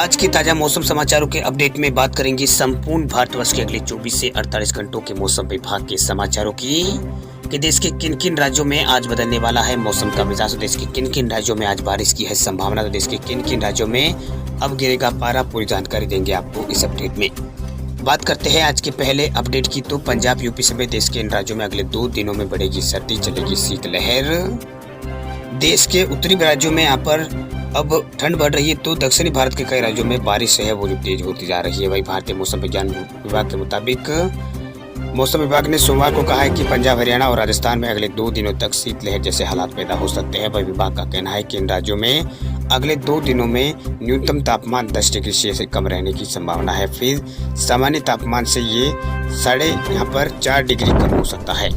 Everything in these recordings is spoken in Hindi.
आज के ताजा मौसम समाचारों के अपडेट में बात करेंगे संपूर्ण भारतवर्ष के अगले 24 से 48 घंटों के मौसम विभाग के समाचारों की कि देश के किन किन राज्यों में आज बदलने वाला है मौसम का मिजाज। तो देश के किन किन राज्यों में आज बारिश की है संभावना। तो देश के किन किन राज्यों में अब गिरेगा पारा, पूरी जानकारी देंगे आपको इस अपडेट में। बात करते हैं आज के पहले अपडेट की। तो पंजाब, यूपी समेत देश के इन राज्यों में अगले 2 दिनों में बढ़ेगी सर्दी, चलेगी शीतलहर। देश के उत्तरी राज्यों में यहाँ पर अब ठंड बढ़ रही है, तो दक्षिणी भारत के कई राज्यों में बारिश है वो जो तेज होती जा रही है। वही भारतीय मौसम विज्ञान विभाग के मुताबिक मौसम विभाग ने सोमवार को कहा है कि पंजाब, हरियाणा और राजस्थान में अगले 2 दिनों तक शीतलहर जैसे हालात पैदा हो सकते हैं। वही विभाग का कहना है कि इन राज्यों में अगले 2 दिनों में न्यूनतम तापमान 10 डिग्री सेल्सियस से कम रहने की संभावना है। फिर सामान्य तापमान से ये 4.5 डिग्री कम हो सकता है।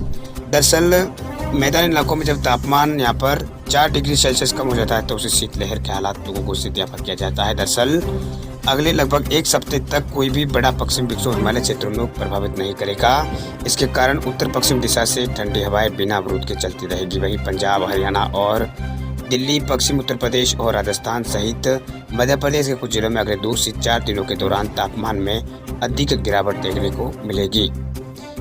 दरअसल मैदानी इलाकों में जब तापमान यहाँ पर 4 डिग्री सेल्सियस कम हो जाता है तो उसे शीतलहर के हालात लोगों को घोषित यहाँ पर किया जाता है। दरअसल अगले लगभग 1 हफ्ते तक कोई भी बड़ा पश्चिम विक्षोभ हिमालय क्षेत्रों में प्रभावित नहीं करेगा। इसके कारण उत्तर पश्चिम दिशा से ठंडी हवाएं बिना अवरोध के चलती रहेगी। वहीं पंजाब, हरियाणा और दिल्ली, पश्चिम उत्तर प्रदेश और राजस्थान सहित मध्य प्रदेश के कुछ जिलों में अगले 2 से 4 दिनों के दौरान तापमान में अधिक गिरावट देखने को मिलेगी।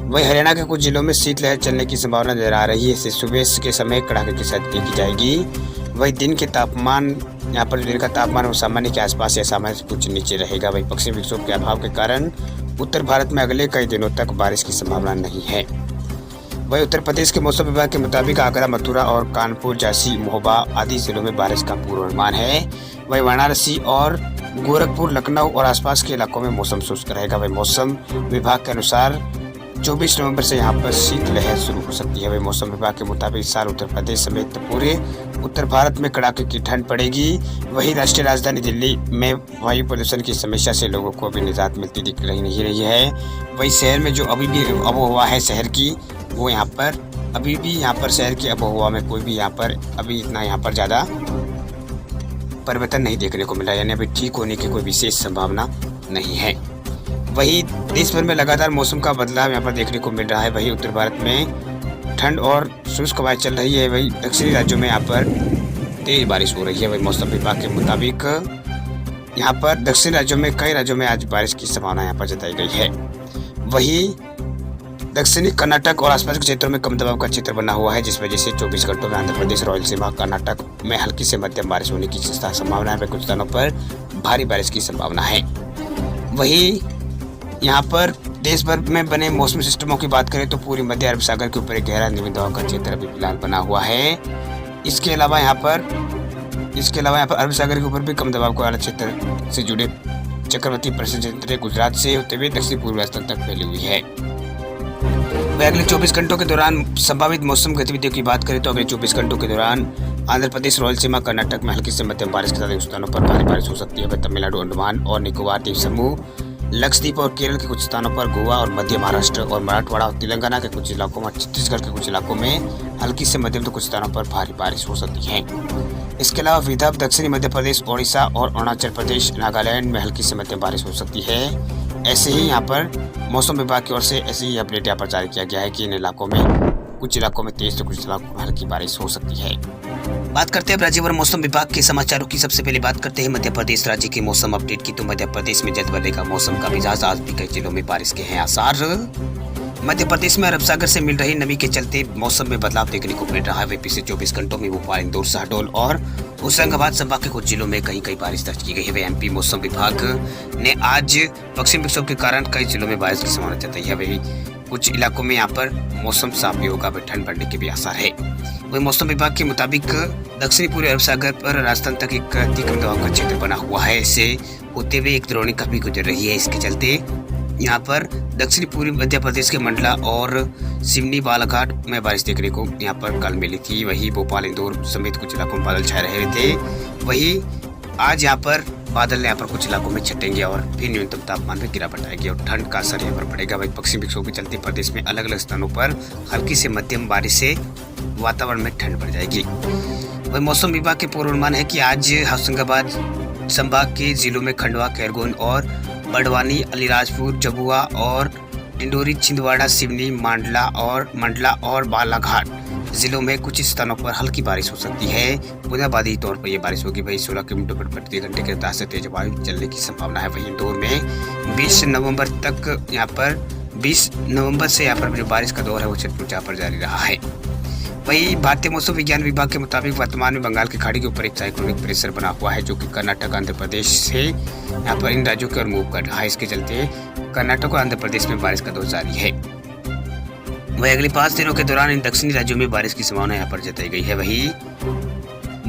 वहीं हरियाणा के कुछ जिलों में शीतलहर चलने की संभावना नजर आ रही है। इससे सुबह के समय कड़ाके की सर्दी देखी जाएगी। वहीं दिन के तापमान यहाँ पर दिन का तापमान वो सामान्य के आसपास या सामान्य से कुछ नीचे रहेगा। वहीं पश्चिमी विक्षोभ के अभाव के कारण उत्तर भारत में अगले कई दिनों तक बारिश की संभावना नहीं है। वहीं उत्तर प्रदेश के मौसम विभाग के मुताबिक आगरा, मथुरा और कानपुर, झांसी, महोबा आदि जिलों में बारिश का पूर्वानुमान है। वहीं वाराणसी और गोरखपुर, लखनऊ और आसपास के इलाकों में मौसम शुष्क रहेगा। वहीं मौसम विभाग के अनुसार 24 नवंबर से यहाँ पर शीतलहर शुरू हो सकती है। वही मौसम विभाग के मुताबिक इस साल उत्तर प्रदेश समेत पूरे उत्तर भारत में कड़ाके की ठंड पड़ेगी। वही राष्ट्रीय राजधानी दिल्ली में वायु प्रदूषण की समस्या से लोगों को अभी निजात मिलती दिख नहीं रही है। वही शहर में जो अभी भी आबोहवा है शहर की, वो यहाँ पर अभी भी यहाँ पर शहर की आबोहवा में कोई भी यहाँ पर अभी इतना यहाँ पर ज़्यादा परिवर्तन नहीं देखने को मिला, यानी अभी ठीक होने की कोई विशेष संभावना नहीं है। वही देश भर में लगातार मौसम का बदलाव यहाँ पर देखने को मिल रहा है। वही उत्तर भारत में ठंड और शुष्क हवाएं चल रही है। वही दक्षिणी राज्यों में यहाँ पर तेज बारिश हो रही है। वही मौसम विभाग के मुताबिक यहाँ पर दक्षिणी राज्यों में कई राज्यों में आज बारिश की संभावना यहाँ पर जताई गई है। वही दक्षिणी कर्नाटक और आसपास के क्षेत्रों में कम दबाव का क्षेत्र बना हुआ है, जिस वजह से 24 घंटों में आंध्र प्रदेश, रायलसीमा, कर्नाटक में हल्की से मध्यम बारिश होने की संभावना है। कुछ स्थानों पर भारी बारिश की संभावना है। वही यहाँ पर देश भर में बने मौसमी सिस्टमों की बात करें तो पूरी मध्य अरब सागर के ऊपर एक गहरा निम्न दबाव का क्षेत्र अभी फिलहाल बना हुआ है। इसके अलावा यहाँ पर अरब सागर के ऊपर भी कम दबाव वाला क्षेत्र से जुड़े चक्रवर्ती परिसंचरण गुजरात से होते हुए दक्षिण पूर्व राजस्थान तक फैली हुई है। वह अगले 24 घंटों के दौरान संभावित मौसम गतिविधियों की बात करें तो अगले 24 घंटों के दौरान आंध्र प्रदेश, रायलसीमा, कर्नाटक में हल्की से मध्यम बारिश के साथ कुछ स्थानों पर भारी बारिश हो सकती है। तमिलनाडु, अंडमान और निकोबार द्वीप समूह, लक्षद्वीप और केरल के कुछ स्थानों पर, गोवा और मध्य महाराष्ट्र और मराठवाड़ा और तेलंगाना के कुछ इलाकों में, छत्तीसगढ़ के कुछ इलाकों में हल्की से मध्यम तो कुछ स्थानों पर भारी बारिश हो सकती है। इसके अलावा विदर्भ, दक्षिणी मध्य प्रदेश, ओडिशा और अरुणाचल प्रदेश, नागालैंड में हल्की से मध्यम बारिश हो सकती है। ऐसे ही यहाँ पर मौसम विभाग की ओर से ऐसे ही अपडेट यहाँ पर जारी किया गया है कि इन इलाकों में कुछ इलाकों में तेज तो कुछ इलाकों में हल्की बारिश हो सकती है। बात करते हैं राज्य भर मौसम विभाग के समाचारों की। सबसे पहले बात करते हैं मध्य प्रदेश राज्य के मौसम अपडेट की। तो मध्य प्रदेश में जल्द बदलेगा मौसम का मिजाज, आज भी कई जिलों में बारिश के हैं आसार। मध्य प्रदेश में अरब सागर से मिल रही नमी के चलते मौसम में बदलाव देखने को मिल रहा है। पिछले 24 घंटों में भोपाल, इंदौर, शहडोल और होशंगाबाद संभाग के कुछ जिलों में कहीं बारिश दर्ज की गई है। एमपी मौसम विभाग ने आज पश्चिम विक्षोभ के कारण कई जिलों में बारिश की संभावना जताई है। वही कुछ इलाकों में यहाँ पर मौसम साफ भी होगा, ठंड बढ़ने के भी आसार है। वही मौसम विभाग के मुताबिक दक्षिणी पूर्वी अरब सागर पर राजस्थान तक एक अति कम दबाव का क्षेत्र बना हुआ है। इससे होते हुए एक द्रोणिका भी गुजर रही है। इसके चलते यहाँ पर दक्षिणी पूर्वी मध्य प्रदेश के मंडला और सिवनी, बालाघाट में बारिश देखने को यहाँ पर कल मिली थी। वही भोपाल, इंदौर समेत कुछ इलाकों में बादल छाए रहे थे। वही आज यहाँ पर बादल यहाँ पर कुछ इलाकों में छटेंगे और फिर न्यूनतम तापमान में गिरावट आएगी और ठंड का असर यहाँ पर पड़ेगा। वही पश्चिमी विक्षोभ के चलते प्रदेश में अलग अलग स्थानों पर हल्की से मध्यम बारिश से वातावरण में ठंड बढ़ जाएगी। वही मौसम विभाग के पूर्वानुमान है कि आज होशंगाबाद संभाग के जिलों में खंडवा, खैरगोन और बड़वानी, अलीराजपुर, झाबुआ और डिंडोरी, छिंदवाड़ा, सिवनी, मंडला और बालाघाट जिलों में कुछ स्थानों पर हल्की बारिश हो सकती है। बूंदाबांदी तौर पर यह बारिश होगी। वही 16 किलोमीटर प्रति घंटे की रफ्तार से तेज वायु चलने की संभावना है। वही इंदौर में 20 नवंबर तक यहाँ पर 20 नवंबर से यहाँ पर जो बारिश का दौर है वो छठपुर पर जारी रहा है। वही भारतीय मौसम विज्ञान विभाग के मुताबिक वर्तमान में बंगाल की खाड़ी के ऊपर एक साइक्लोनिक प्रेशर बना हुआ है, जो कि कर्नाटक आंध्र प्रदेश से यहाँ पर इन राज्यों की ओर मूव कर रहा है। इसके चलते कर्नाटक और आंध्र प्रदेश में बारिश का दौर जारी है। वही अगले 5 दिनों के दौरान इन दक्षिणी राज्यों में बारिश की संभावना यहाँ पर जताई गई है। वही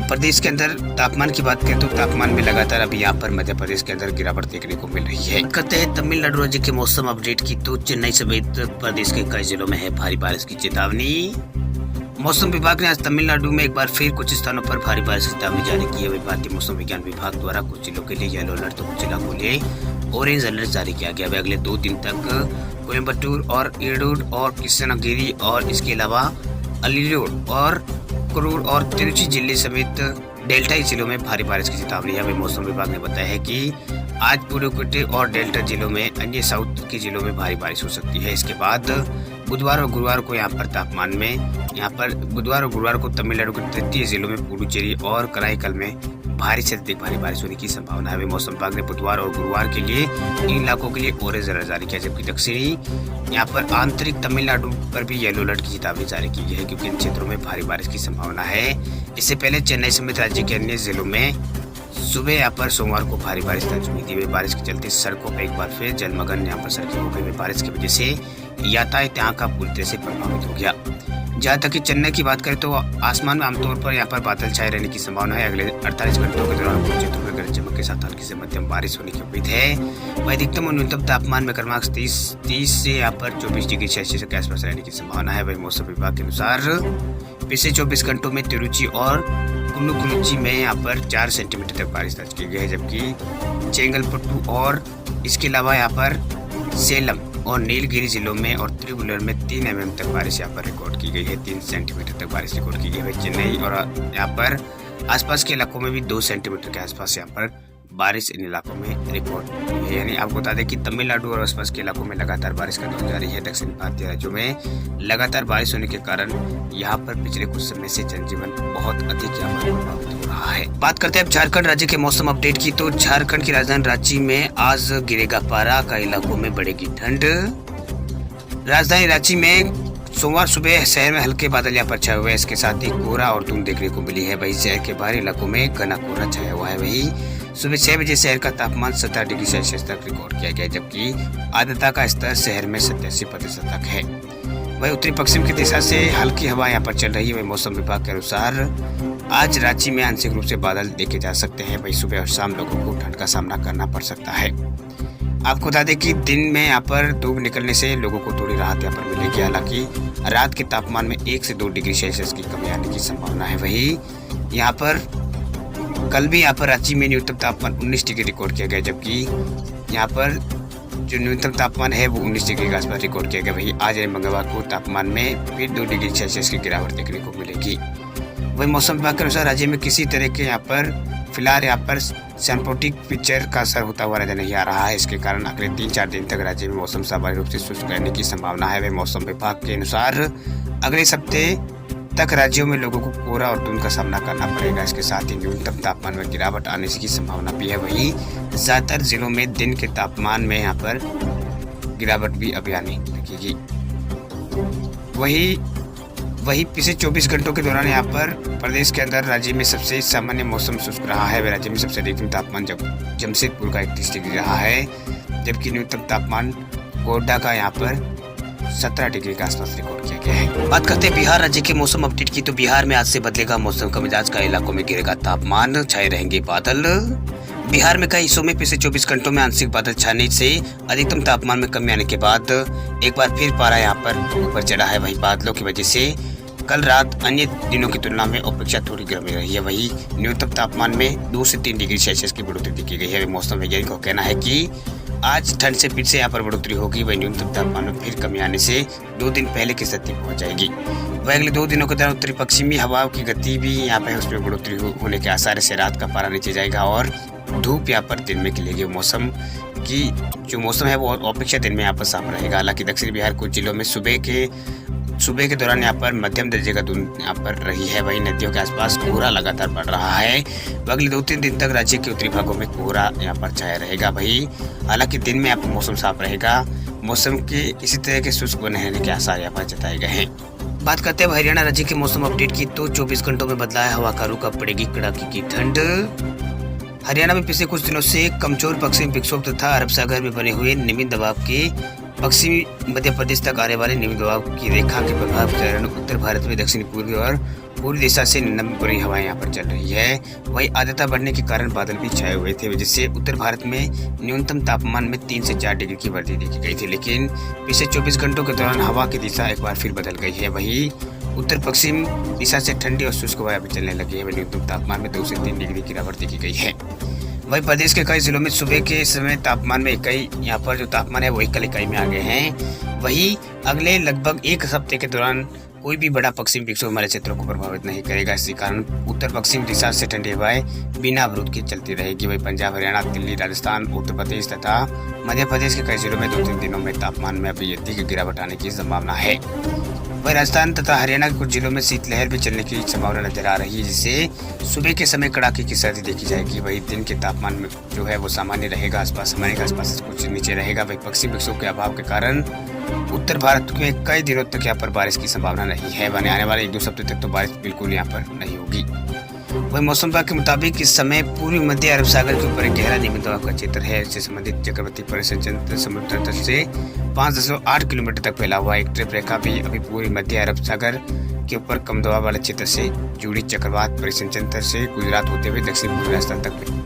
प्रदेश के अंदर तापमान की बात करें तो तापमान में लगातार अभी यहाँ पर मध्य प्रदेश के अंदर गिरावट देखने को मिल रही है। कहते हैं तमिलनाडु राज्य के मौसम अपडेट की तो चेन्नई समेत प्रदेश के कई जिलों में है भारी बारिश की चेतावनी। मौसम विभाग ने आज तमिलनाडु में एक बार फिर कुछ स्थानों पर भारी बारिश की चेतावनी जारी की है। भारतीय मौसम विज्ञान विभाग द्वारा कुछ जिलों के लिए येलो अलर्ट तो कुछ इलाकों के लिए ऑरेंज अलर्ट जारी किया गया है। अगले 2 दिन तक कोयम्बटूर और इडूर और कृष्णगिरी और इसके अलावा अलीगढ़ और करूर और तिरुचि जिले समेत डेल्टाई जिलों में भारी बारिश की चेतावनी है। मौसम विभाग ने बताया है कि आज पुडुकोट्टई और डेल्टा जिलों में अन्य साउथ के जिलों में भारी बारिश हो सकती है। इसके बाद बुधवार और गुरुवार को यहाँ पर तापमान में बुधवार और गुरुवार को तमिलनाडु के तटीय जिलों में पुडुचेरी और कराईकल में भारी से अधिक भारी बारिश होने की संभावना है। मौसम विभाग ने बुधवार और गुरुवार के लिए इन इलाकों के लिए ऑरेंज अलर्ट जारी किया, जबकि दक्षिणी यहाँ पर आंतरिक तमिलनाडु पर भी येलो अलर्ट की चेतावनी जारी की है, क्योंकि इन क्षेत्रों में भारी बारिश की संभावना है। इससे पहले चेन्नई समेत राज्य के अन्य जिलों में सुबह यहाँ पर सोमवार को भारी बारिश दर्ज हुई थी। बारिश के चलते सड़कों पर एक बार फिर जलमग्न यहाँ पर सड़कें हो गई। बारिश की वजह से यातायात यहाँ का पूरी तरह से प्रभावित हो गया। जहाँ तक कि चेन्नई की बात करें तो आसमान में आमतौर पर यहाँ पर बादल छाए रहने की संभावना है। अगले 48 घंटों के दौरान कुछ क्षेत्रों में गरज चमक के साथ हल्की से मध्यम बारिश होने की उम्मीद है। वही अधिकतम और न्यूनतम तापमान में क्रमशः 30 से यहाँ पर 24 डिग्री सेल्सियस के आसपास रहने की संभावना है। वही मौसम विभाग के अनुसार पिछले 24 घंटों में तिरुचि और कुल्लुकुची में यहाँ पर 4 सेंटीमीटर तक बारिश दर्ज की गई है, जबकि चेंगलपट्टू और इसके अलावा यहाँ पर सेलम और नीलगिरी जिलों में और त्रिपुर में 3 mm तक बारिश यहाँ पर रिकॉर्ड की गई है। 3 सेंटीमीटर तक बारिश रिकॉर्ड की गई है। चेन्नई और यहाँ पर आसपास के इलाकों में भी 2 सेंटीमीटर के आसपास यहाँ पर बारिश इन इलाकों में रिकॉर्ड हुई है। यानी आपको बता दें कि तमिलनाडु और आसपास के इलाकों में लगातार बारिश का दौर जारी है। दक्षिण भारतीय राज्यों में लगातार बारिश होने के कारण यहाँ पर पिछले कुछ समय से जनजीवन बहुत अधिक यहाँ पर प्रभावित हो रहा है। बात करते हैं अब झारखंड राज्य के मौसम अपडेट की तो झारखंड की राजधानी रांची में आज गिरेगा पारा, कई इलाकों में बढ़ेगी ठंड। राजधानी रांची में सोमवार सुबह शहर में हल्के बादल यहाँ पर छाए हुए हैं। इसके साथ ही कोहरा और धुंध देखने को मिली है। वही शहर के बाहरी इलाकों में घना कोहरा छाया हुआ है। वही सुबह 6 बजे शहर का तापमान 17 डिग्री सेल्सियस तक रिकॉर्ड किया गया, जबकि आर्द्रता का स्तर शहर में 87% तक है। वही उत्तरी पश्चिम की दिशा से हल्की हवा यहाँ पर चल रही है। वही मौसम विभाग के अनुसार आज रांची में आंशिक रूप से बादल देखे जा सकते हैं। वही सुबह और शाम लोगों को ठंड का सामना करना पड़ सकता है। आपको बता दें कि दिन में यहाँ पर धूप निकलने से लोगों को थोड़ी राहत यहाँ पर मिलेगी। हालांकि रात के तापमान में 1 से 2 डिग्री सेल्सियस की कमी आने की संभावना है। वही यहाँ पर कल भी यहाँ पर रांची में न्यूनतम तापमान 19 डिग्री रिकॉर्ड किया गया, जबकि यहाँ पर जो न्यूनतम तापमान है वो 19 डिग्री के आसपास रिकॉर्ड किया गया। वही आज मंगलवार को तापमान में फिर 2 डिग्री सेल्सियस की गिरावट देखने को मिलेगी। वही मौसम विभाग के अनुसार राज्य में किसी तरह के यहाँ पर फिलहाल यहाँ पर सिम्प्टोटिक पिक्चर का असर होता हुआ नजर नहीं आ रहा है। इसके कारण अगले 3-4 दिन तक राज्य में मौसम स्वाभाविक रूप से शुष्क रहने की संभावना है। वही मौसम विभाग के अनुसार अगले हफ्ते तक राज्यों में लोगों को कोहरा और धुंध का सामना करना पड़ेगा। इसके साथ ही न्यूनतम तापमान में गिरावट आने की संभावना भी है। वही ज्यादातर जिलों में दिन के तापमान में यहाँ पर गिरावट भी अभी आने लगेगी। वही पिछले 24 घंटों के दौरान यहाँ पर प्रदेश के अंदर राज्य में सबसे सामान्य मौसम शुष्क रहा है। वह राज्य में सबसे अधिकतम तापमान जमशेदपुर का 31 डिग्री रहा है, जबकि न्यूनतम तापमान गोड्डा का यहाँ पर 17 डिग्री के आसपास रिकॉर्ड किया गया है। बात करते हैं बिहार राज्य के मौसम अपडेट की तो बिहार में आज से बदलेगा मौसम का मिजाज, कई इलाकों में गिरेगा तापमान, छाए रहेंगे बादल। बिहार में कई हिस्सों में पिछले 24 घंटों में आंशिक बादल छाने से अधिकतम तापमान में कमी आने के बाद एक बार फिर पारा यहाँ पर ऊपर चढ़ा है। वही बादलों की वजह से कल रात अन्य दिनों की तुलना में अपेक्षा थोड़ी गर्मी रही है। वही न्यूनतम तापमान में 2 से 3 डिग्री सेल्सियस की बढ़ोतरी देखी गई है। मौसम वैज्ञानिकों का कहना है कि आज ठंड से फिर से यहाँ पर बढ़ोतरी होगी। वही न्यूनतम तापमान में फिर कमी आने से 2 दिन पहले की स्थिति पहुंच जाएगी। वह अगले 2 दिनों के दौरान उत्तरी पश्चिमी हवाओं की गति भी यहाँ पे उसमें बढ़ोतरी होने के आसार से रात का पारा नीचे जाएगा और धूप यहाँ पर दिन में खिलेगी। मौसम की जो मौसम है वो अपेक्षा दिन में यहाँ पर साफ रहेगा। हालांकि दक्षिणी बिहार कुछ जिलों में सुबह के सुबह के दौरान यहाँ पर मध्यम दर्जे का धुंध यहाँ पर रही है। वहीं नदियों के आसपास कोहरा लगातार बढ़ रहा है। अगले 2-3 दिन तक राज्य के उत्तरी भागों में कोहरा यहाँ पर छाया रहेगा। वहीं हालांकि दिन में यहाँ पर मौसम साफ रहेगा। मौसम के इसी तरह के शुष्क बने रहने के आसार यहाँ पर जताए गए हैं। बात करते हैं हरियाणा राज्य के मौसम अपडेट की, तो 24 घंटों में बदला है हवा का रुख, अब पड़ेगी कड़ाके की ठंड। हरियाणा में पिछले कुछ दिनों से कमजोर पश्चिमी विक्षोभ तथा अरब सागर में बने हुए निम्न दबाव के पश्चिमी मध्य प्रदेश तक आने वाले निम्न दबाव की रेखा के प्रभाव के कारण उत्तर भारत में दक्षिण पूर्वी और पूर्वी दिशा से नम बुरी हवाएं यहाँ पर चल रही है। वहीं आर्द्रता बढ़ने के कारण बादल भी छाए हुए थे, जिससे उत्तर भारत में न्यूनतम तापमान में 3 से 4 डिग्री की वृद्धि देखी गई थी। लेकिन पिछले 24 घंटों के दौरान हवा की दिशा एक बार फिर बदल गई है। वहीं उत्तर पश्चिम दिशा से ठंडी और शुष्क हवाएं भी चलने लगी है। वहीं न्यूनतम तापमान में 2 से 3 डिग्री की गिरावट देखी गई है। वहीं प्रदेश के कई जिलों में सुबह के समय तापमान में इकाई यहाँ पर जो तापमान है वो इकाई में आ गए हैं। वहीं अगले लगभग एक हफ्ते के दौरान कोई भी बड़ा पश्चिमी विक्षोभ हमारे क्षेत्रों को प्रभावित नहीं करेगा। इसी कारण उत्तर पश्चिम दिशा से ठंडी हवाएं बिना अवरोध के चलती रहेगी। वहीं पंजाब, हरियाणा, दिल्ली, राजस्थान, उत्तर प्रदेश तथा मध्य प्रदेश के कई जिलों में 2-3 दिनों में तापमान में अभी अधिक गिरावट आने की संभावना है। वहीं राजस्थान तथा हरियाणा के कुछ जिलों में शीतलहर भी चलने की संभावना नजर आ रही है, जिससे सुबह के समय कड़ाके की सर्दी देखी जाएगी। वहीं दिन के तापमान में जो है वो सामान्य रहेगा, आसपास हमारे आसपास कुछ नीचे रहेगा। वहीं पश्चिमी विक्षोभ के अभाव के कारण उत्तर भारत में कई दिनों तक यहाँ पर बारिश की संभावना नहीं है। आने वाले 1-2 हफ्ते तक तो बारिश बिल्कुल यहाँ पर नहीं होगी। वही मौसम विभाग के मुताबिक इस समय पूर्वी मध्य अरब सागर के ऊपर एक गहरा निम्न दबाव का क्षेत्र है। इससे संबंधित चक्रवाती परिसंचरण समुद्र तट से 5.8 किलोमीटर तक फैला हुआ एक ट्रिप रेखा भी अभी पूर्वी मध्य अरब सागर के ऊपर कम दबाव वाले क्षेत्र से जुड़ी चक्रवात परिसंचरण से गुजरात होते हुए दक्षिण पूर्वी राजस्थान तक